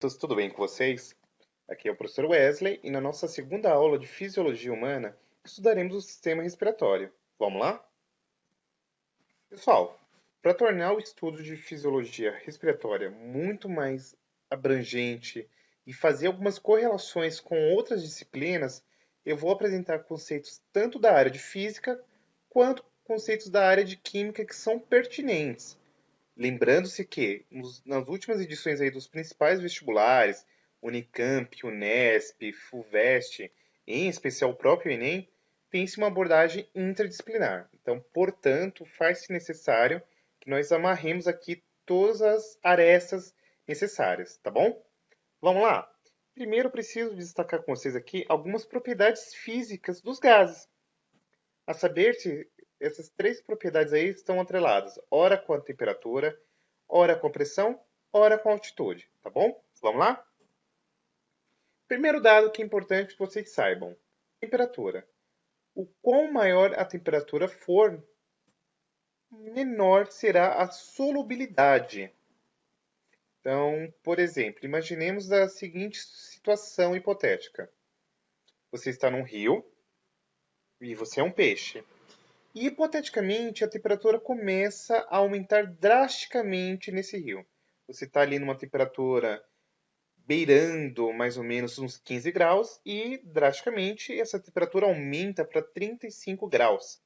Tudo bem com vocês? Aqui é o professor Wesley e na nossa segunda aula de Fisiologia Humana estudaremos o sistema respiratório. Vamos lá? Pessoal, para tornar o estudo de fisiologia respiratória muito mais abrangente e fazer algumas correlações com outras disciplinas, eu vou apresentar conceitos tanto da área de física quanto conceitos da área de química que são pertinentes. Lembrando-se que nas últimas edições aí dos principais vestibulares, Unicamp, Unesp, FUVEST, em especial o próprio Enem, tem-se uma abordagem interdisciplinar. Então, portanto, faz-se necessário que nós amarremos aqui todas as arestas necessárias, tá bom? Vamos lá? Primeiro, eu preciso destacar com vocês aqui algumas propriedades físicas dos gases. A saber se essas três propriedades aí estão atreladas, ora com a temperatura, ora com a pressão, ora com a altitude, tá bom? Vamos lá? Primeiro dado que é importante que vocês saibam: temperatura. O quão maior a temperatura for, menor será a solubilidade. Então, por exemplo, imaginemos a seguinte situação hipotética. Você está num rio e você é um peixe. E, hipoteticamente, a temperatura começa a aumentar drasticamente nesse rio. Você está ali numa temperatura beirando mais ou menos uns 15 graus e, drasticamente, essa temperatura aumenta para 35 graus.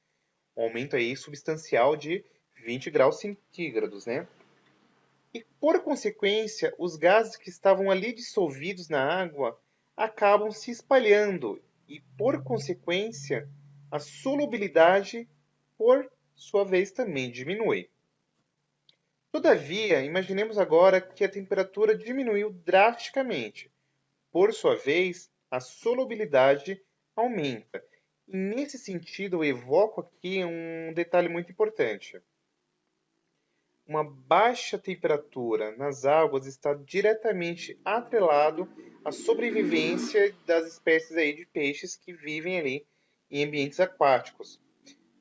Um aumento aí substancial de 20 graus centígrados, né? E, por consequência, os gases que estavam ali dissolvidos na água acabam se espalhando e, por consequência, a solubilidade, por sua vez, também diminui. Todavia, imaginemos agora que a temperatura diminuiu drasticamente. Por sua vez, a solubilidade aumenta. E, nesse sentido, eu evoco aqui um detalhe muito importante. Uma baixa temperatura nas águas está diretamente atrelado à sobrevivência das espécies aí de peixes que vivem ali em ambientes aquáticos,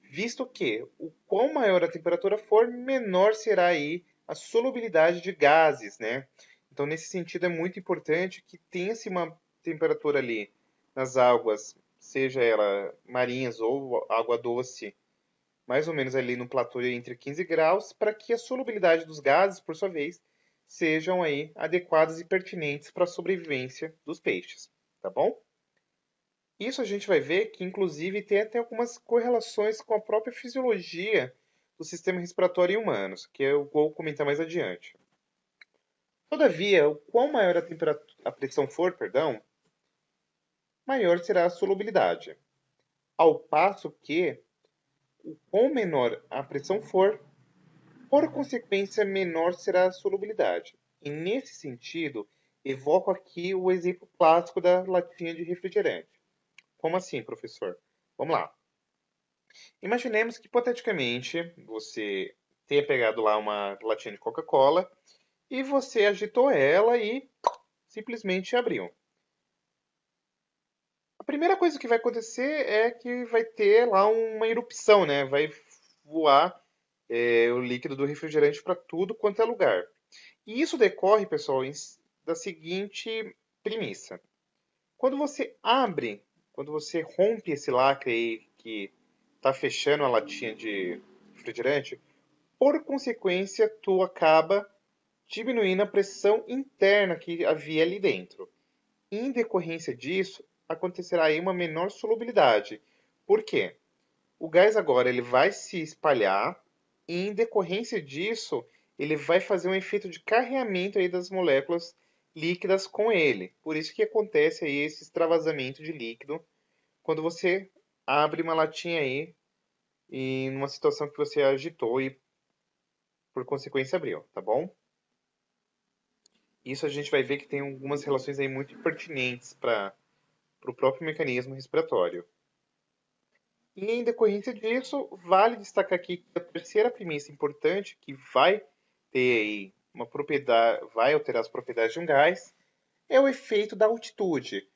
visto que o quão maior a temperatura for, menor será aí a solubilidade de gases, né? Então, nesse sentido, é muito importante que tenha-se uma temperatura ali nas águas, seja ela marinhas ou água doce, mais ou menos ali no platô entre 15 graus, para que a solubilidade dos gases, por sua vez, sejam aí adequadas e pertinentes para a sobrevivência dos peixes, tá bom? Isso a gente vai ver que, inclusive, tem até algumas correlações com a própria fisiologia do sistema respiratório em humanos, que eu vou comentar mais adiante. Todavia, o quão maior a pressão for, perdão, maior será a solubilidade. Ao passo que, o quão menor a pressão for, por consequência, menor será a solubilidade. E, nesse sentido, evoco aqui o exemplo clássico da latinha de refrigerante. Como assim, professor? Vamos lá. Imaginemos que, hipoteticamente, você tenha pegado lá uma latinha de Coca-Cola e você agitou ela e simplesmente abriu. A primeira coisa que vai acontecer é que vai ter lá uma erupção, né? Vai voar o líquido do refrigerante para tudo quanto é lugar. E isso decorre, pessoal, da seguinte premissa. Quando você abre, quando você rompe esse lacre aí que está fechando a latinha de refrigerante, por consequência, tu acaba diminuindo a pressão interna que havia ali dentro. Em decorrência disso, acontecerá aí uma menor solubilidade. Por quê? O gás agora ele vai se espalhar e, em decorrência disso, ele vai fazer um efeito de carreamento aí das moléculas líquidas com ele. Por isso que acontece aí esse extravasamento de líquido quando você abre uma latinha aí e numa situação que você agitou e por consequência abriu, tá bom? Isso a gente vai ver que tem algumas relações aí muito pertinentes para o próprio mecanismo respiratório. E em decorrência disso, vale destacar aqui que a terceira premissa importante, que vai ter aí uma propriedade, vai alterar as propriedades de um gás, é o efeito da altitude.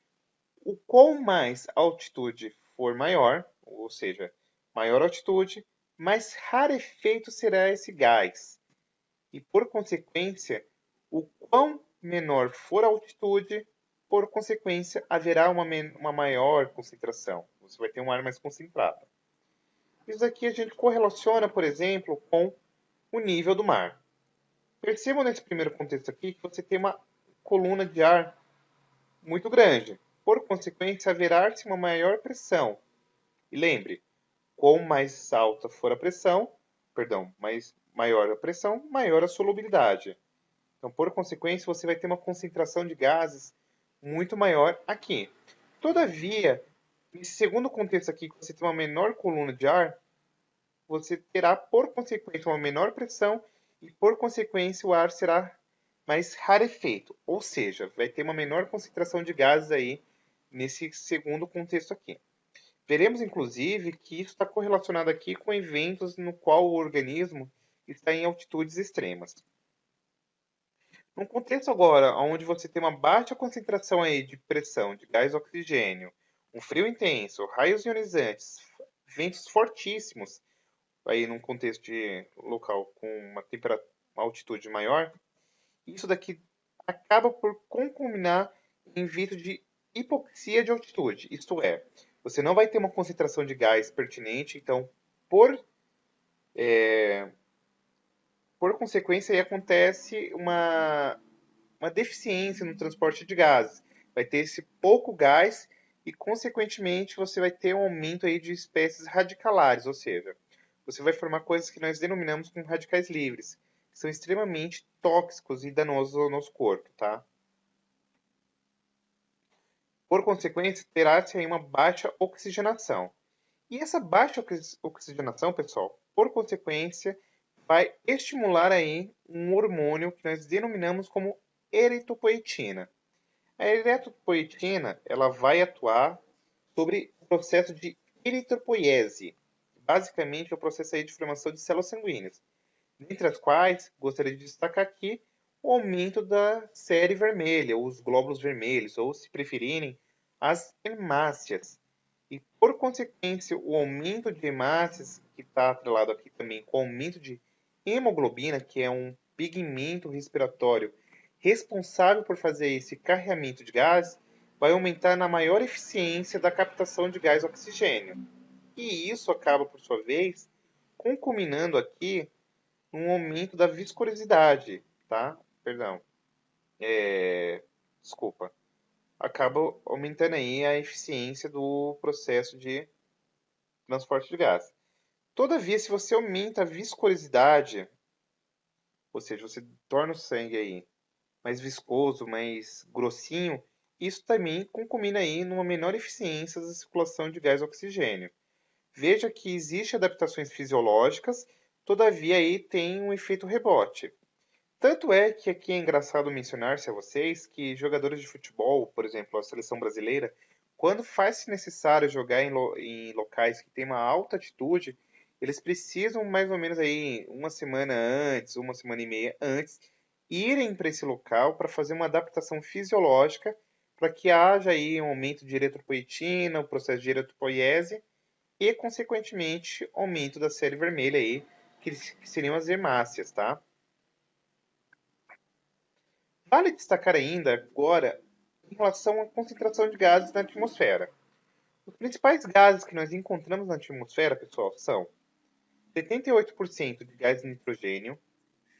O quão mais a altitude for maior, ou seja, maior altitude, mais rarefeito será esse gás. E por consequência, o quão menor for a altitude, por consequência, haverá uma maior concentração. Você vai ter um ar mais concentrado. Isso aqui a gente correlaciona, por exemplo, com o nível do mar. Percebam nesse primeiro contexto aqui que você tem uma coluna de ar muito grande. Por consequência, haverá-se uma maior pressão. E lembre, quanto mais alta for a pressão, perdão, mais maior a pressão, maior a solubilidade. Então, por consequência, você vai ter uma concentração de gases muito maior aqui. Todavia, nesse segundo contexto aqui, que você tem uma menor coluna de ar, você terá, por consequência, uma menor pressão e, por consequência, o ar será mais rarefeito. Ou seja, vai ter uma menor concentração de gases aí nesse segundo contexto aqui. Veremos, inclusive, que isso está correlacionado aqui com eventos no qual o organismo está em altitudes extremas. Num contexto agora onde você tem uma baixa concentração aí de pressão de gás oxigênio, um frio intenso, raios ionizantes, ventos fortíssimos, aí num contexto de local com uma altitude maior, isso daqui acaba por concluminar em vento de hipoxia de altitude. Isto é, você não vai ter uma concentração de gás pertinente, então, por consequência, aí acontece uma deficiência no transporte de gases. Vai ter esse pouco gás e, consequentemente, você vai ter um aumento aí de espécies radicalares, ou seja, você vai formar coisas que nós denominamos como radicais livres, que são extremamente tóxicos e danosos ao nosso corpo, tá? Por consequência, terá-se aí uma baixa oxigenação. E essa baixa oxigenação, pessoal, por consequência, vai estimular aí um hormônio que nós denominamos como eritropoetina. A eritropoetina, ela vai atuar sobre o processo de eritropoiese. Basicamente, é o processo aí de formação de células sanguíneas, dentre as quais gostaria de destacar aqui o aumento da série vermelha, os glóbulos vermelhos, ou, se preferirem, as hemácias. E, por consequência, o aumento de hemácias, que está atrelado aqui também com o aumento de hemoglobina, que é um pigmento respiratório responsável por fazer esse carreamento de gás, vai aumentar na maior eficiência da captação de gás oxigênio. E isso acaba, por sua vez, concominando aqui um aumento da viscosidade, tá? Perdão. Desculpa. Acaba aumentando aí a eficiência do processo de transporte de gás. Todavia, se você aumenta a viscosidade, ou seja, você torna o sangue aí mais viscoso, mais grossinho, isso também concomina aí numa menor eficiência da circulação de gás oxigênio. Veja que existem adaptações fisiológicas, todavia aí tem um efeito rebote. Tanto é que aqui é engraçado mencionar-se a vocês que jogadores de futebol, por exemplo, a seleção brasileira, quando faz-se necessário jogar em locais que têm uma alta altitude, eles precisam mais ou menos aí uma semana antes, uma semana e meia antes, irem para esse local para fazer uma adaptação fisiológica para que haja aí um aumento de eritropoetina, o processo de eritropoiese e, consequentemente, aumento da série vermelha aí, que seriam as hemácias, tá? Vale destacar ainda agora em relação à concentração de gases na atmosfera. Os principais gases que nós encontramos na atmosfera, pessoal, são 78% de gás nitrogênio,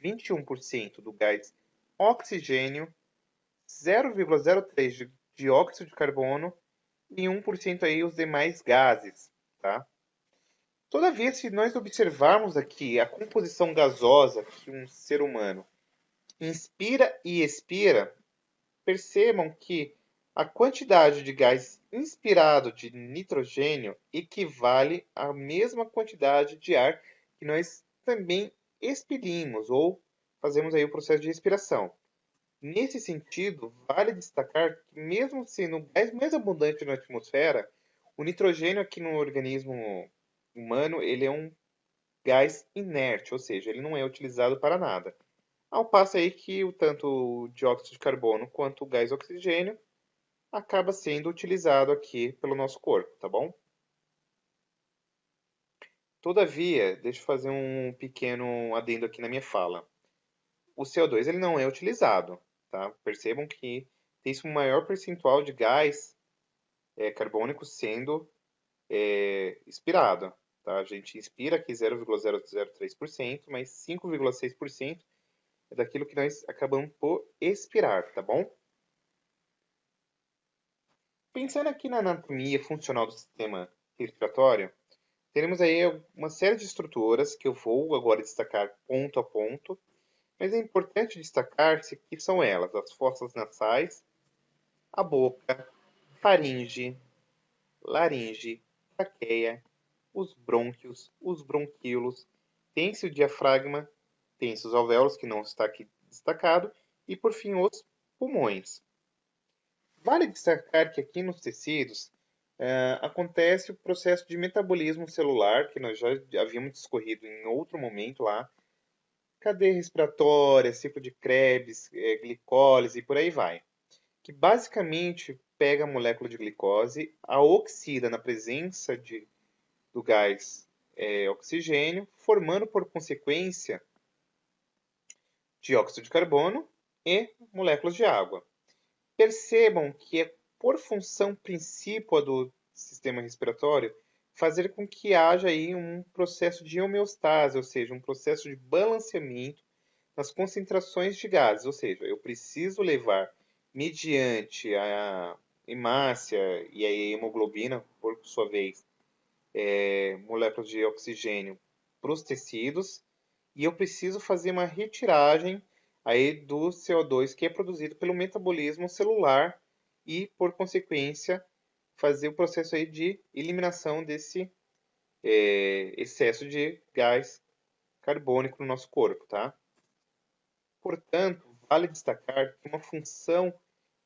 21% do gás oxigênio, 0,03% de dióxido de carbono e 1% aí os demais gases, tá? Todavia, se nós observarmos aqui a composição gasosa que um ser humano inspira e expira, percebam que a quantidade de gás inspirado de nitrogênio equivale à mesma quantidade de ar que nós também expelimos ou fazemos aí o processo de respiração. Nesse sentido, vale destacar que mesmo sendo o gás mais abundante na atmosfera, o nitrogênio aqui no organismo humano, ele é um gás inerte, ou seja, ele não é utilizado para nada. Ao passo aí que tanto o dióxido de carbono quanto o gás oxigênio acaba sendo utilizado aqui pelo nosso corpo, tá bom? Todavia, deixa eu fazer um pequeno adendo aqui na minha fala. O CO2 ele não é utilizado. tá? Percebam que tem-se um maior percentual de gás carbônico sendo expirado, tá? A gente inspira aqui 0,003%, mas 5,6% é daquilo que nós acabamos por expirar, tá bom? Pensando aqui na anatomia funcional do sistema respiratório, teremos aí uma série de estruturas que eu vou agora destacar ponto a ponto, mas é importante destacar-se que são elas: as fossas nasais, a boca, faringe, laringe, traqueia, os brônquios, os bronquíolos, tem-se o diafragma, tem-se os alvéolos, que não está aqui destacado, e por fim os pulmões. Vale destacar que aqui nos tecidos acontece o processo de metabolismo celular, que nós já havíamos discorrido em outro momento lá, cadeia respiratória, ciclo de Krebs, glicólise e por aí vai, que basicamente pega a molécula de glicose, a oxida na presença do gás oxigênio, formando por consequência dióxido de carbono e moléculas de água. Percebam que é por função principal do sistema respiratório fazer com que haja aí um processo de homeostase, ou seja, um processo de balanceamento nas concentrações de gases, ou seja, eu preciso levar mediante a hemácia e a hemoglobina, por sua vez, moléculas de oxigênio para os tecidos, e eu preciso fazer uma retiragem aí do CO2 que é produzido pelo metabolismo celular e, por consequência, fazer o processo aí de eliminação desse excesso de gás carbônico no nosso corpo, tá? Portanto, vale destacar que uma função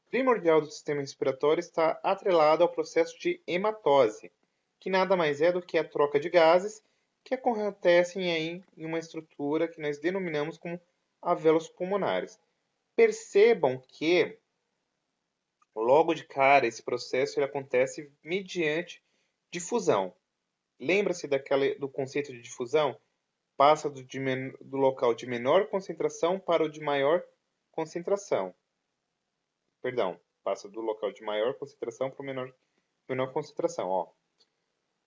primordial do sistema respiratório está atrelada ao processo de hematose, que nada mais é do que a troca de gases que acontecem aí em uma estrutura que nós denominamos como alvéolos pulmonares. Percebam que, logo de cara, esse processo ele acontece mediante difusão. Lembra-se do conceito de difusão? Passa do local de menor concentração para o de maior concentração. Perdão, passa do local de maior concentração para o menor concentração. Ó.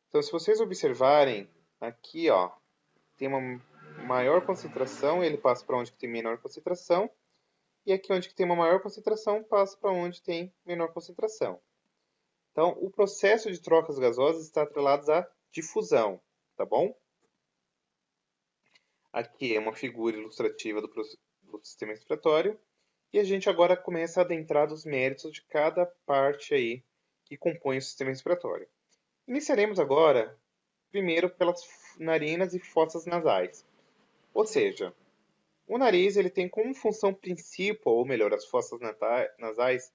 Então, se vocês observarem, aqui ó, tem uma maior concentração, ele passa para onde tem menor concentração, e aqui onde tem uma maior concentração, passa para onde tem menor concentração. Então, o processo de trocas gasosas está atrelado à difusão, tá bom? Aqui é uma figura ilustrativa do sistema respiratório, e a gente agora começa a adentrar os méritos de cada parte aí que compõe o sistema respiratório. Iniciaremos agora, primeiro, pelas narinas e fossas nasais. Ou seja, o nariz ele tem como função principal, ou melhor, as fossas nasais,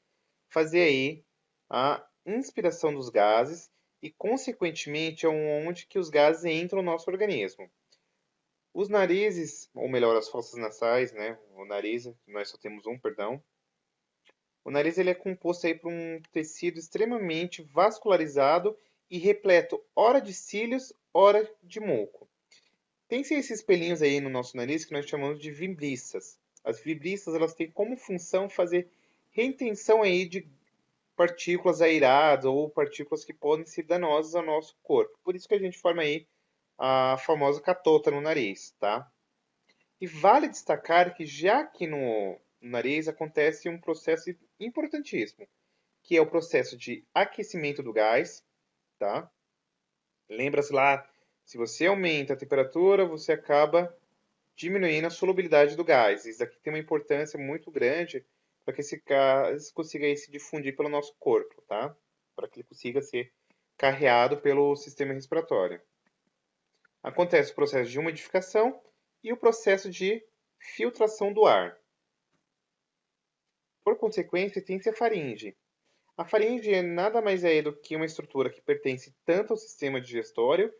fazer aí a inspiração dos gases e, consequentemente, é onde que os gases entram no nosso organismo. Os narizes, ou melhor, as fossas nasais, né? O nariz, nós só temos um, perdão. O nariz ele é composto aí por um tecido extremamente vascularizado e repleto, ora de cílios, ora de muco. Tem-se esses pelinhos aí no nosso nariz que nós chamamos de vibriças. As vibriças elas têm como função fazer retenção aí de partículas aeradas ou partículas que podem ser danosas ao nosso corpo. Por isso que a gente forma aí a famosa catota no nariz, tá? E vale destacar que já aqui no nariz acontece um processo importantíssimo, que é o processo de aquecimento do gás, tá? Lembra-se lá, se você aumenta a temperatura, você acaba diminuindo a solubilidade do gás. Isso aqui tem uma importância muito grande para que esse gás consiga aí se difundir pelo nosso corpo, tá? Para que ele consiga ser carreado pelo sistema respiratório. Acontece o processo de umidificação e o processo de filtração do ar. Por consequência, tem-se a faringe. A faringe é nada mais é do que uma estrutura que pertence tanto ao sistema digestório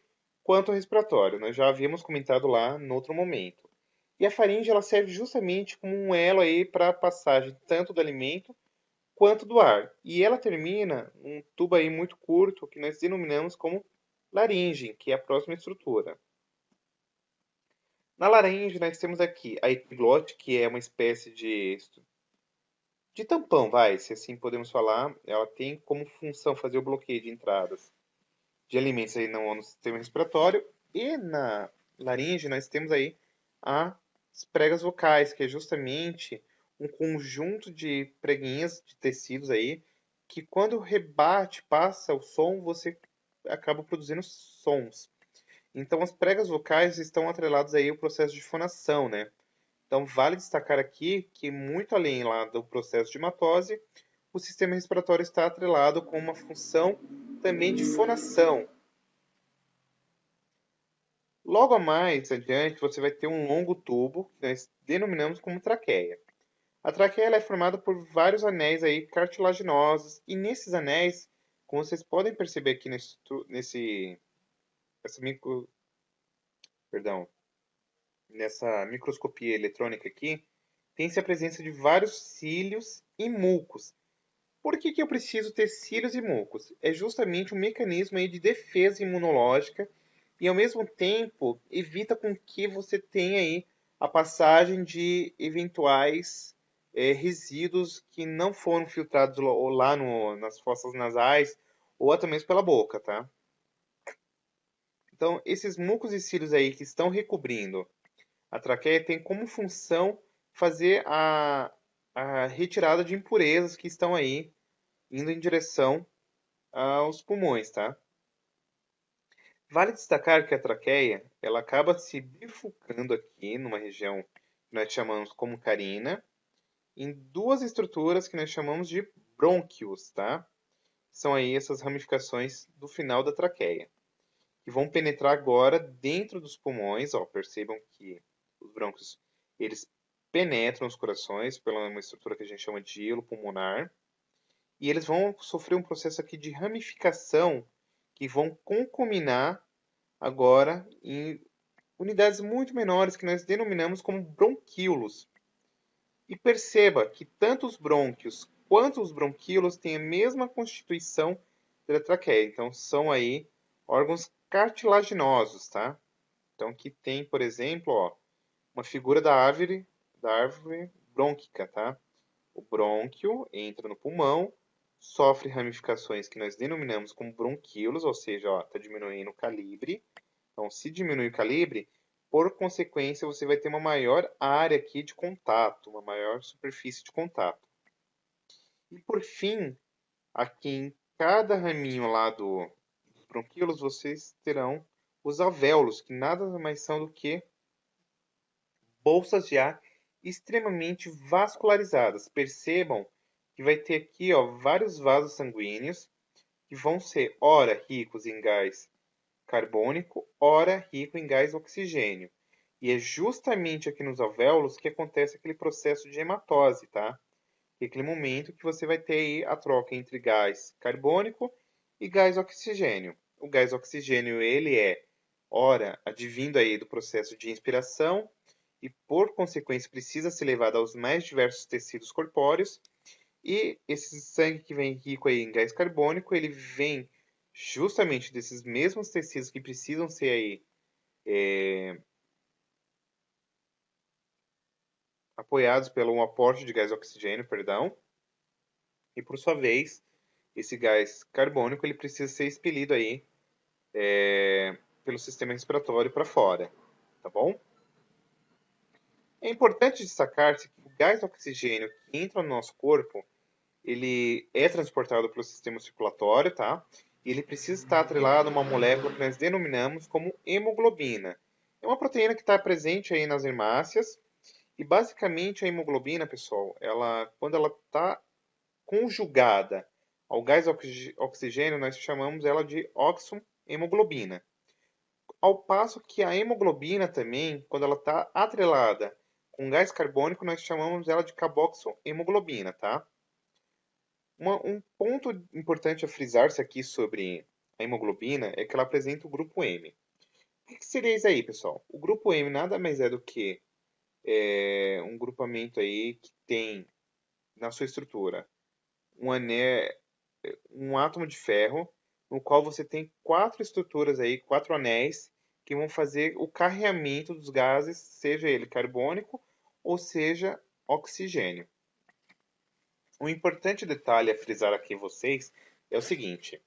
quanto ao respiratório. Nós já havíamos comentado lá no outro momento. E a faringe ela serve justamente como um elo aí para a passagem tanto do alimento quanto do ar. E ela termina num tubo aí muito curto que nós denominamos como laringe, que é a próxima estrutura. Na laringe nós temos aqui a epiglote, que é uma espécie de de tampão, vai, se assim podemos falar. Ela tem como função fazer o bloqueio de entradas de alimentos aí no sistema respiratório. E na laringe nós temos aí as pregas vocais, que é justamente um conjunto de preguinhas de tecidos aí, que quando rebate, passa o som, você acaba produzindo sons. Então as pregas vocais estão atreladas aí ao processo de fonação, né? Então vale destacar aqui que muito além lá do processo de hematose, o sistema respiratório está atrelado com uma função também de fonação. Logo a mais adiante, você vai ter um longo tubo, que nós denominamos como traqueia. A traqueia ela é formada por vários anéis aí cartilaginosos, e nesses anéis, como vocês podem perceber aqui essa micro, perdão, nessa microscopia eletrônica aqui, tem-se a presença de vários cílios e mucos. Por que que eu preciso ter cílios e mucos? É justamente um mecanismo aí de defesa imunológica e, ao mesmo tempo, evita com que você tenha aí a passagem de eventuais resíduos que não foram filtrados lá nas fossas nasais ou até mesmo pela boca, tá? Então, esses mucos e cílios aí que estão recobrindo a traqueia tem como função fazer a retirada de impurezas que estão aí indo em direção aos pulmões, tá? Vale destacar que a traqueia, ela acaba se bifurcando aqui numa região que nós chamamos como carina, em duas estruturas que nós chamamos de brônquios, tá? São aí essas ramificações do final da traqueia, que vão penetrar agora dentro dos pulmões, ó, percebam que os brônquios, eles penetram os corações pela uma estrutura que a gente chama de hilo pulmonar, e eles vão sofrer um processo aqui de ramificação que vão concuminar agora em unidades muito menores que nós denominamos como bronquíolos. E perceba que tanto os brônquios quanto os bronquíolos têm a mesma constituição da traqueia. Então são aí órgãos cartilaginosos, tá? Então que tem, por exemplo, ó, uma figura da árvore brônquica, tá? O brônquio entra no pulmão, sofre ramificações que nós denominamos como bronquíolos, ou seja, está diminuindo o calibre. Então, se diminui o calibre, por consequência, você vai ter uma maior área aqui de contato, uma maior superfície de contato. E por fim, aqui em cada raminho lá dos bronquíolos, vocês terão os alvéolos, que nada mais são do que bolsas de ar extremamente vascularizadas. Percebam que vai ter aqui, ó, vários vasos sanguíneos que vão ser ora ricos em gás carbônico, ora rico em gás oxigênio. E é justamente aqui nos alvéolos que acontece aquele processo de hematose, tá? Que é aquele momento que você vai ter aí a troca entre gás carbônico e gás oxigênio. O gás oxigênio, ele é, ora, advindo aí do processo de inspiração e, por consequência, precisa ser levado aos mais diversos tecidos corpóreos. E esse sangue que vem rico aí em gás carbônico, ele vem justamente desses mesmos tecidos que precisam ser aí apoiados pelo aporte de gás oxigênio, perdão, e por sua vez, esse gás carbônico ele precisa ser expelido aí pelo sistema respiratório para fora, tá bom? É importante destacar-se que o gás oxigênio que entra no nosso corpo, ele é transportado pelo sistema circulatório, tá? E ele precisa estar atrelado a uma molécula que nós denominamos como hemoglobina. É uma proteína que está presente aí nas hemácias e basicamente a hemoglobina, pessoal, quando ela está conjugada ao gás oxigênio, nós chamamos ela de oxohemoglobina. Ao passo que a hemoglobina também, quando ela está atrelada com gás carbônico, nós chamamos ela de carboxohemoglobina, tá? Um ponto importante a frisar-se aqui sobre a hemoglobina é que ela apresenta o grupo M. O que seria isso aí, pessoal? O grupo M nada mais é do que um grupamento aí que tem na sua estrutura um átomo de ferro, no qual você tem quatro estruturas aí, quatro anéis, que vão fazer o carreamento dos gases, seja ele carbônico ou seja oxigênio. Um importante detalhe a frisar aqui vocês é o seguinte: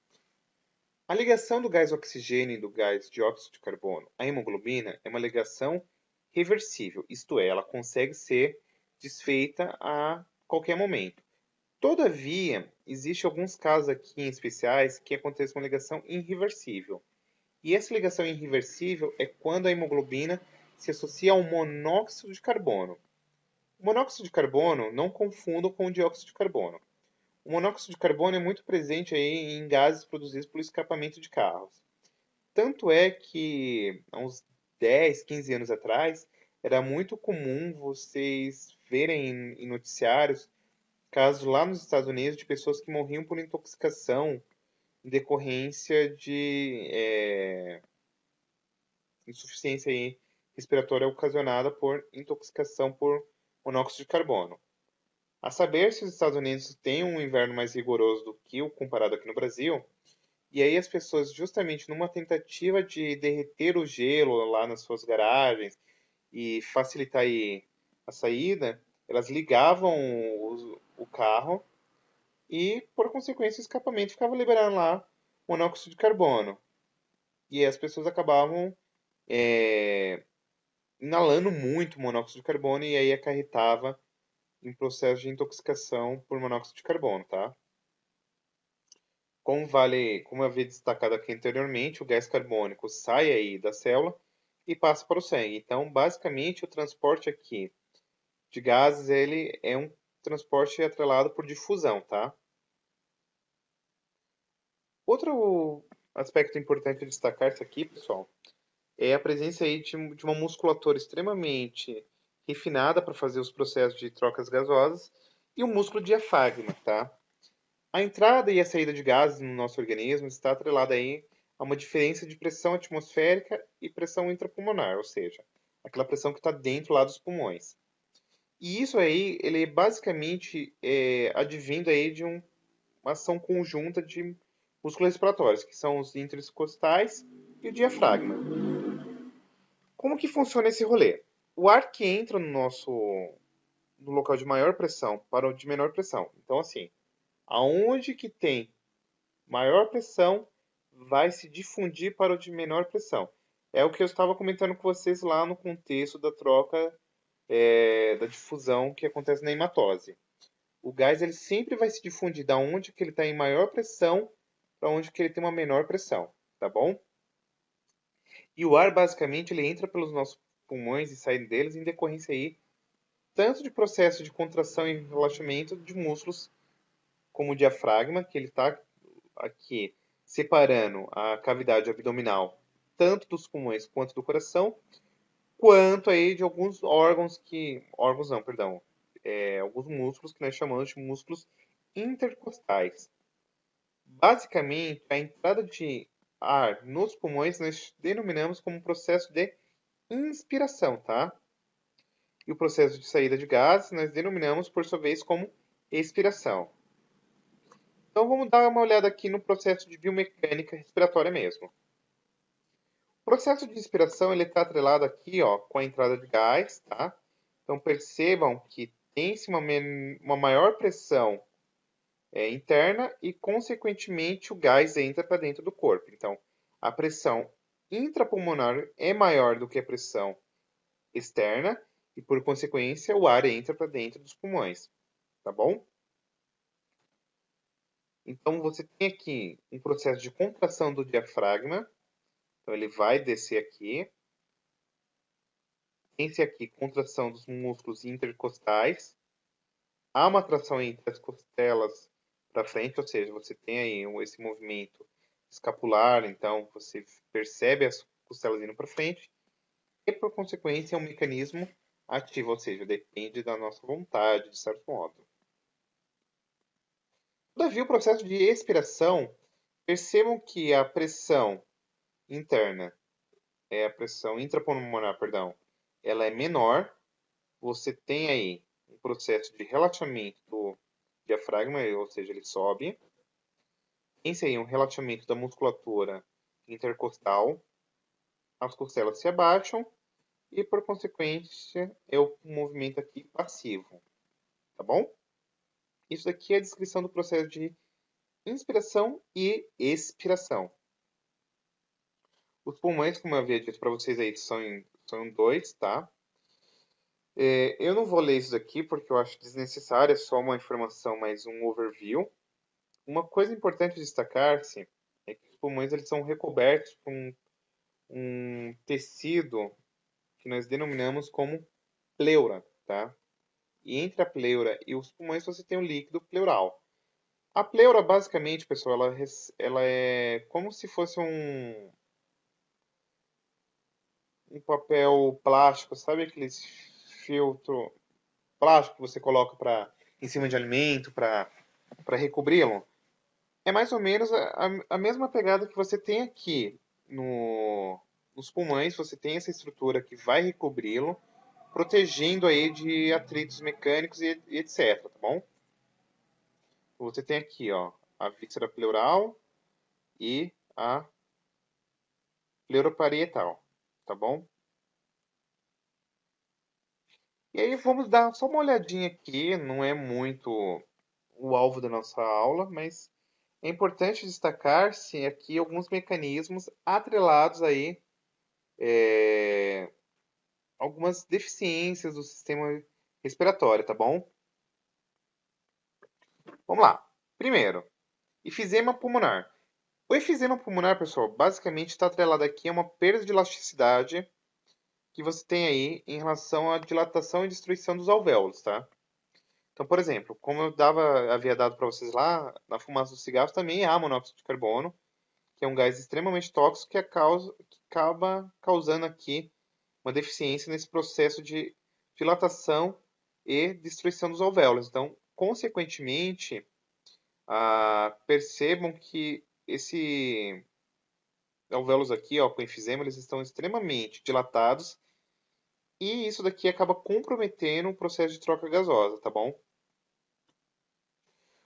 a ligação do gás oxigênio e do gás dióxido de carbono à hemoglobina é uma ligação reversível, isto é, ela consegue ser desfeita a qualquer momento. Todavia, existem alguns casos aqui em especiais que acontece uma ligação irreversível. E essa ligação irreversível é quando a hemoglobina se associa ao monóxido de carbono. O monóxido de carbono não confundam com o dióxido de carbono. O monóxido de carbono é muito presente aí em gases produzidos pelo escapamento de carros. Tanto é que há uns 10, 15 anos atrás, era muito comum vocês verem em noticiários casos lá nos Estados Unidos de pessoas que morriam por intoxicação em decorrência de insuficiência aí respiratória ocasionada por intoxicação por monóxido de carbono. A saber se os Estados Unidos têm um inverno mais rigoroso do que o comparado aqui no Brasil, e aí as pessoas, justamente numa tentativa de derreter o gelo lá nas suas garagens e facilitar aí a saída, elas ligavam o carro e, por consequência, o escapamento ficava liberando lá monóxido de carbono. E as pessoas acabavam inalando muito monóxido de carbono e aí acarretava em processo de intoxicação por monóxido de carbono, tá? Como eu havia destacado aqui anteriormente, o gás carbônico sai aí da célula e passa para o sangue. Então, basicamente, o transporte aqui de gases, ele é um transporte atrelado por difusão, tá? Outro aspecto importante de destacar isso aqui, pessoal, é a presença aí de uma musculatura extremamente refinada para fazer os processos de trocas gasosas e o músculo diafragma, tá? A entrada e a saída de gases no nosso organismo está atrelada aí a uma diferença de pressão atmosférica e pressão intrapulmonar, ou seja, aquela pressão que está dentro lá dos pulmões. E isso aí, ele é basicamente advindo aí de uma ação conjunta de músculos respiratórios, que são os intercostais e o diafragma. Como que funciona esse rolê? O ar que entra no local de maior pressão para o de menor pressão. Então, assim, aonde que tem maior pressão vai se difundir para o de menor pressão. É o que eu estava comentando com vocês lá no contexto da troca da difusão que acontece na hematose. O gás ele sempre vai se difundir da onde que ele está em maior pressão para onde que ele tem uma menor pressão, tá bom? E o ar basicamente ele entra pelos nossos pulmões e sai deles em decorrência aí tanto de processo de contração e relaxamento de músculos como o diafragma, que ele está aqui separando a cavidade abdominal tanto dos pulmões quanto do coração, quanto aí de alguns órgãos não, perdão, alguns músculos que nós chamamos de músculos intercostais. Basicamente, a entrada de ar nos pulmões nós denominamos como processo de inspiração, tá? E o processo de saída de gases nós denominamos, por sua vez, como expiração. Então vamos dar uma olhada aqui no processo de biomecânica respiratória mesmo. O processo de inspiração ele está atrelado aqui, ó, com a entrada de gás, tá? Então percebam que tem-se uma maior pressão interna e, consequentemente, o gás entra para dentro do corpo. Então, a pressão intrapulmonar é maior do que a pressão externa e, por consequência, o ar entra para dentro dos pulmões, tá bom? Então, você tem aqui um processo de contração do diafragma. Então, ele vai descer aqui. Tem-se aqui contração dos músculos intercostais. Há uma tração entre as costelas para frente, ou seja, você tem aí esse movimento escapular, então você percebe as costelas indo para frente. E, por consequência, é um mecanismo ativo, ou seja, depende da nossa vontade, de certo modo. Todavia, o processo de expiração, percebam que a pressão interna, a pressão intrapulmonar, perdão, ela é menor. Você tem aí um processo de relaxamento do diafragma, ou seja, ele sobe. Tem-se aí um relaxamento da musculatura intercostal. As costelas se abaixam e, por consequência, é o movimento aqui passivo, tá bom? Isso daqui é a descrição do processo de inspiração e expiração. Os pulmões, como eu havia dito para vocês aí, são dois, tá? Eu não vou ler isso daqui porque eu acho desnecessário, é só uma informação mais um overview. Uma coisa importante destacar-se é que os pulmões eles são recobertos por um tecido que nós denominamos como pleura, tá? E entre a pleura e os pulmões você tem o líquido pleural. A pleura, basicamente, pessoal, ela é como se fosse um papel plástico, sabe aqueles filtro plástico que você coloca em cima de alimento para recobri-lo? É mais ou menos a mesma pegada que você tem aqui nos pulmões, você tem essa estrutura que vai recobri-lo, protegendo aí de atritos mecânicos e etc, tá bom? Você tem aqui, ó, a víscera pleural e a pleuroparietal, tá bom? E aí vamos dar só uma olhadinha aqui, não é muito o alvo da nossa aula, mas é importante destacar-se aqui alguns mecanismos atrelados aí, é, algumas deficiências do sistema respiratório, tá bom? Vamos lá. Primeiro, efizema pulmonar. O efizema pulmonar, pessoal, basicamente está atrelado aqui a uma perda de elasticidade que você tem aí em relação à dilatação e destruição dos alvéolos, tá? Então, por exemplo, como havia dado para vocês lá, na fumaça dos cigarros também há monóxido de carbono, que é um gás extremamente tóxico que acaba causando aqui uma deficiência nesse processo de dilatação e destruição dos alvéolos. Então, consequentemente, percebam que esse alvéolos aqui, ó, com enfisema, eles estão extremamente dilatados e isso daqui acaba comprometendo o processo de troca gasosa, tá bom?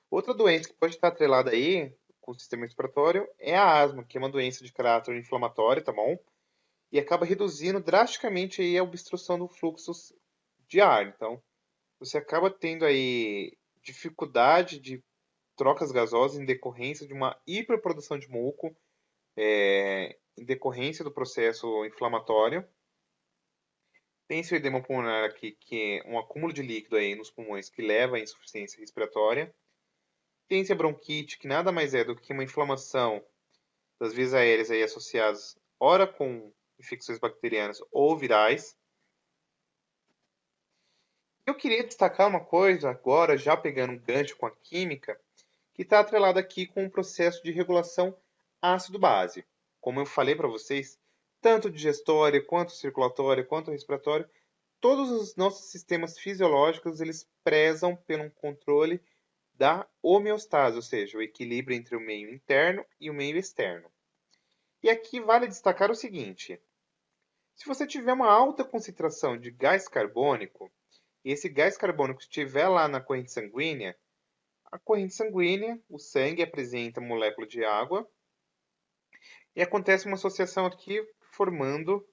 Outra doença que pode estar atrelada aí com o sistema respiratório é a asma, que é uma doença de caráter inflamatório, tá bom? E acaba reduzindo drasticamente aí a obstrução do fluxo de ar. Então, você acaba tendo aí dificuldade de trocas gasosas em decorrência de uma hiperprodução de muco, em decorrência do processo inflamatório. Tem esse edema pulmonar aqui, que é um acúmulo de líquido aí nos pulmões que leva à insuficiência respiratória. Tem esse bronquite, que nada mais é do que uma inflamação das vias aéreas aí associadas, ora com infecções bacterianas ou virais. Eu queria destacar uma coisa agora, já pegando um gancho com a química, que está atrelada aqui com o processo de regulação ácido-base. Como eu falei para vocês, tanto digestória, quanto circulatória, quanto respiratória, todos os nossos sistemas fisiológicos eles prezam pelo controle da homeostase, ou seja, o equilíbrio entre o meio interno e o meio externo. E aqui vale destacar o seguinte: se você tiver uma alta concentração de gás carbônico, e esse gás carbônico estiver lá na corrente sanguínea, a corrente sanguínea, o sangue apresenta molécula de água e acontece uma associação aqui formando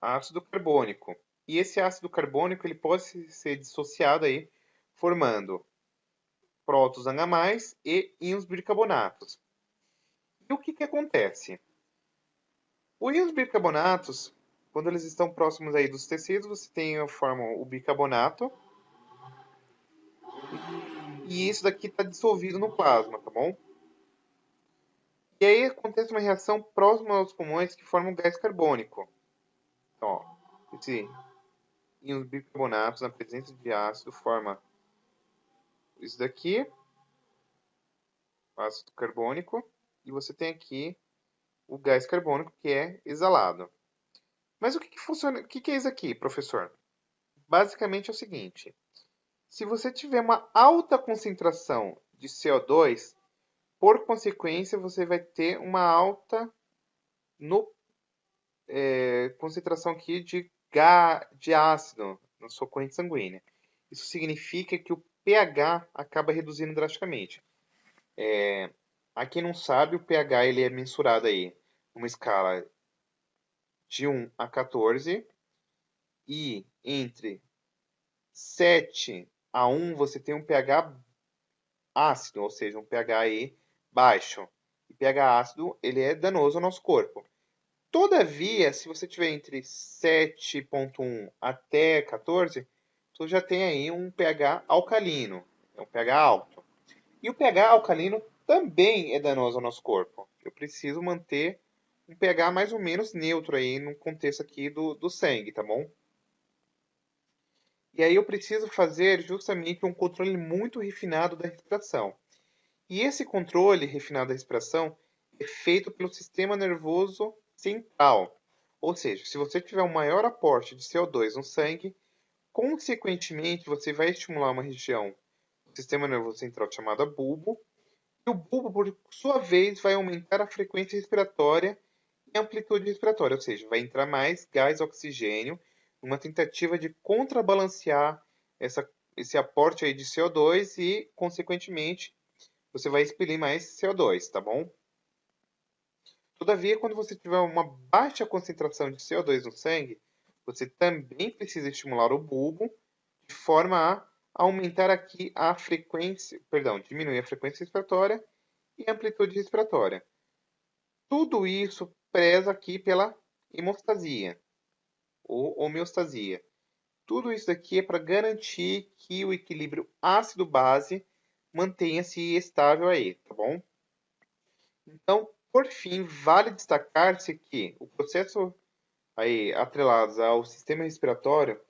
ácido carbônico. E esse ácido carbônico ele pode ser dissociado aí, formando prótons H+, e íons bicarbonatos. E o que acontece? Os íons bicarbonatos, quando eles estão próximos aí dos tecidos, você tem a forma o bicarbonato, e isso daqui está dissolvido no plasma, tá bom? E aí acontece uma reação próxima aos pulmões que forma o gás carbônico. Então, ó, esse íons bicarbonatos na presença de ácido forma isso daqui, ácido carbônico, e você tem aqui o gás carbônico que é exalado. Mas o que é isso aqui, professor? Basicamente é o seguinte: se você tiver uma alta concentração de CO2, por consequência, você vai ter uma alta no, concentração aqui de ácido na sua corrente sanguínea. Isso significa que o pH acaba reduzindo drasticamente. A quem não sabe, o pH ele é mensurado aí numa escala de 1 a 14 e entre 7 A1 você tem um pH ácido, ou seja, um pH aí baixo. E pH ácido, ele é danoso ao nosso corpo. Todavia, se você tiver entre 7,1 até 14, tu já tem aí um pH alcalino, é um pH alto. E o pH alcalino também é danoso ao nosso corpo. Eu preciso manter um pH mais ou menos neutro aí no contexto aqui do sangue, tá bom? E aí eu preciso fazer justamente um controle muito refinado da respiração. E esse controle refinado da respiração é feito pelo sistema nervoso central. Ou seja, se você tiver um maior aporte de CO2 no sangue, consequentemente você vai estimular uma região do sistema nervoso central chamada bulbo, e o bulbo, por sua vez, vai aumentar a frequência respiratória e a amplitude respiratória, ou seja, vai entrar mais gás oxigênio, numa tentativa de contrabalancear esse aporte aí de CO2 e, consequentemente, você vai expelir mais CO2, tá bom? Todavia, quando você tiver uma baixa concentração de CO2 no sangue, você também precisa estimular o bulbo de forma a aumentar aqui a frequência, perdão, diminuir a frequência respiratória e a amplitude respiratória. Tudo isso preza aqui pela hemostasia ou homeostasia. Tudo isso daqui é para garantir que o equilíbrio ácido-base mantenha-se estável aí, tá bom? Então, por fim, vale destacar-se que o processo aí atrelado ao sistema respiratório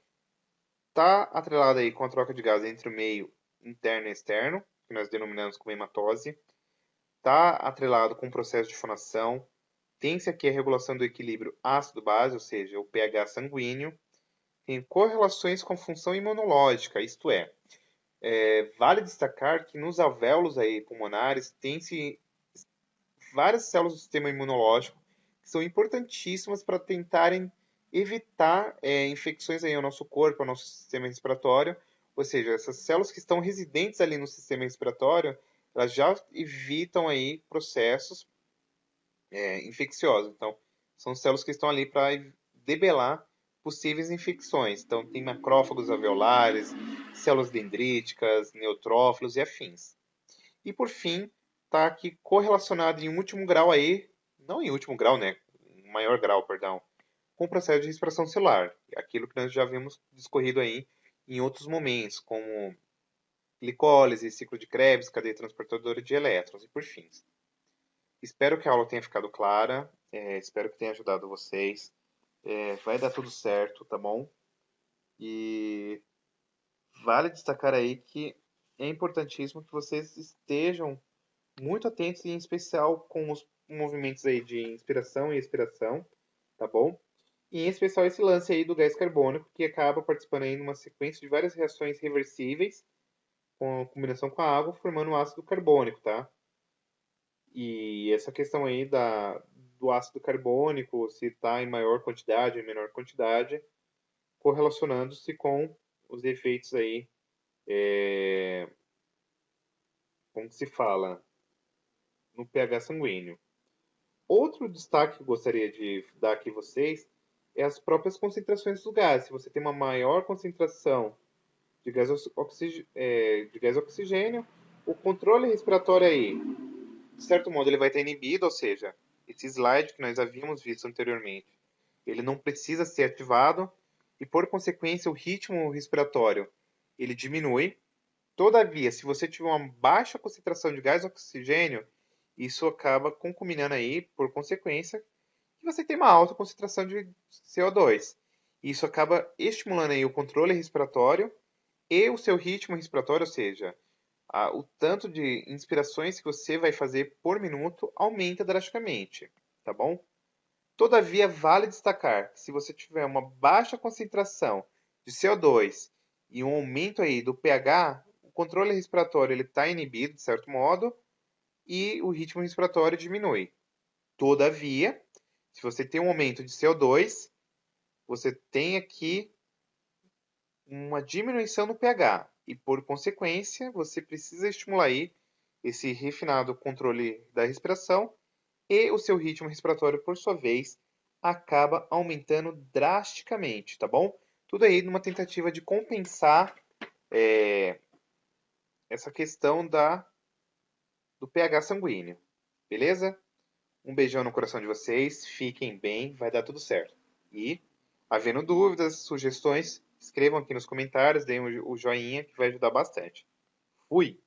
está atrelado aí com a troca de gases entre o meio interno e externo, que nós denominamos como hematose, está atrelado com o processo de fonação, tem-se aqui a regulação do equilíbrio ácido-base, ou seja, o pH sanguíneo, tem correlações com a função imunológica, isto é, vale destacar que nos alvéolos aí pulmonares tem-se várias células do sistema imunológico que são importantíssimas para tentarem evitar infecções aí ao nosso corpo, ao nosso sistema respiratório. Ou seja, essas células que estão residentes ali no sistema respiratório, elas já evitam aí processos infecciosos. Então, são células que estão ali para debelar possíveis infecções. Então, tem macrófagos alveolares, células dendríticas, neutrófilos e afins. E por fim, está aqui correlacionado em último grau aí, não em último grau, né? Em maior grau, perdão, com o processo de respiração celular. Aquilo que nós já vimos discorrido aí em outros momentos, como glicólise, ciclo de Krebs, cadeia transportadora de elétrons e por fim. Espero que a aula tenha ficado clara, espero que tenha ajudado vocês. Vai dar tudo certo, tá bom? E vale destacar aí que é importantíssimo que vocês estejam muito atentos, em especial com os movimentos aí de inspiração e expiração, tá bom? E em especial esse lance aí do gás carbônico, que acaba participando aí numa sequência de várias reações reversíveis com a combinação com a água, formando o ácido carbônico, tá? E essa questão aí do ácido carbônico, se está em maior quantidade ou em menor quantidade, correlacionando-se com os efeitos aí, como se fala, no pH sanguíneo. Outro destaque que eu gostaria de dar aqui a vocês é as próprias concentrações do gás. Se você tem uma maior concentração de gás oxigênio, o controle respiratório aí, de certo modo, ele vai estar inibido, ou seja, esse slide que nós havíamos visto anteriormente, ele não precisa ser ativado e, por consequência, o ritmo respiratório ele diminui. Todavia, se você tiver uma baixa concentração de gás oxigênio, isso acaba concominando aí, por consequência, que você tem uma alta concentração de CO2. Isso acaba estimulando aí o controle respiratório e o seu ritmo respiratório, ou seja, o tanto de inspirações que você vai fazer por minuto aumenta drasticamente, tá bom? Todavia, vale destacar que se você tiver uma baixa concentração de CO2 e um aumento aí do pH, o controle respiratório ele está inibido, de certo modo, e o ritmo respiratório diminui. Todavia, se você tem um aumento de CO2, você tem aqui uma diminuição no pH e, por consequência, você precisa estimular aí esse refinado controle da respiração e o seu ritmo respiratório, por sua vez, acaba aumentando drasticamente, tá bom? Tudo aí numa tentativa de compensar essa questão do pH sanguíneo. Beleza? Um beijão no coração de vocês, fiquem bem, vai dar tudo certo. E, havendo dúvidas, sugestões, escrevam aqui nos comentários, deem o joinha que vai ajudar bastante. Fui!